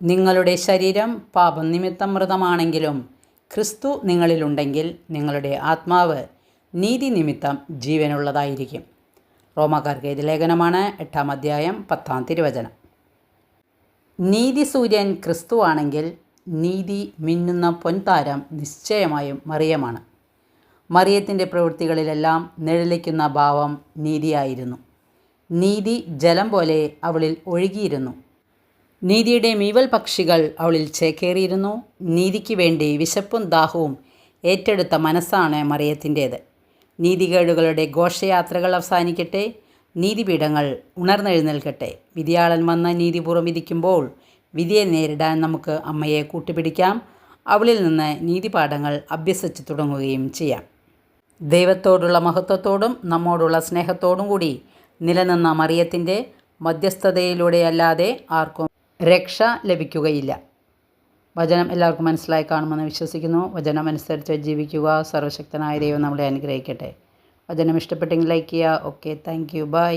നിങ്ങളുടെ ശരീരം പാപം നിമിത്തം മൃതമാണെങ്കിലും ക്രിസ്തു നിങ്ങളിലുണ്ടെങ്കിൽ നിങ്ങളുടെ ആത്മാവ് നീതി നിമിത്തം ജീവനുള്ളതായിരിക്കും. റോമാക്കാർക്ക് എഴുതിയ ലേഖനമാണ് 8-ാം അധ്യായം 10-ാം തിരുവചനം. നീതി സൂര്യൻ ക്രിസ്തുവാണെങ്കിൽ നീതി മിന്നുന്ന പൊൻതാരം നിശ്ചയമായും മറിയമാണ്. മറിയത്തിൻ്റെ പ്രവൃത്തികളിലെല്ലാം നിഴലിക്കുന്ന ഭാവം നീതിയായിരുന്നു. നീതി ജലം പോലെ അവളിൽ ഒഴുകിയിരുന്നു. നീതിയുടെ മീവൽ പക്ഷികൾ അവളിൽ ചേക്കേറിയിരുന്നു. നീതിക്ക് വേണ്ടി വിശപ്പും ദാഹവും ഏറ്റെടുത്ത മനസ്സാണ് മറിയത്തിൻ്റേത്. നീതികേടുകളുടെ ഘോഷയാത്രകൾ അവസാനിക്കട്ടെ. നീതിപീഠങ്ങൾ ഉണർന്നെഴുന്നേൽക്കട്ടെ. വിധിയാളൻ വന്ന് നീതിപൂർവ്വം വിധിക്കുമ്പോൾ വിധിയെ നേരിടാൻ നമുക്ക് അമ്മയെ കൂട്ടുപിടിക്കാം. അവളിൽ നിന്ന് നീതിപാഠങ്ങൾ അഭ്യസിച്ചു തുടങ്ങുകയും ചെയ്യാം. ദൈവത്തോടുള്ള മഹത്വത്തോടും നമ്മോടുള്ള സ്നേഹത്തോടും കൂടി നിലനിന്ന മറിയത്തിൻ്റെ മധ്യസ്ഥതയിലൂടെയല്ലാതെ ആർക്കും രക്ഷ ലഭിക്കുകയില്ല. വചനം എല്ലാവർക്കും മനസ്സിലായി കാണുമെന്ന് വിശ്വസിക്കുന്നു. വചനം അനുസരിച്ച് ജീവിക്കുക. സർവശക്തനായ ദൈവം നമ്മളെ അനുഗ്രഹിക്കട്ടെ. വചനം ഇഷ്ടപ്പെട്ടെങ്കിൽ ലൈക്ക് ചെയ്യുക. Okay, thank you, by.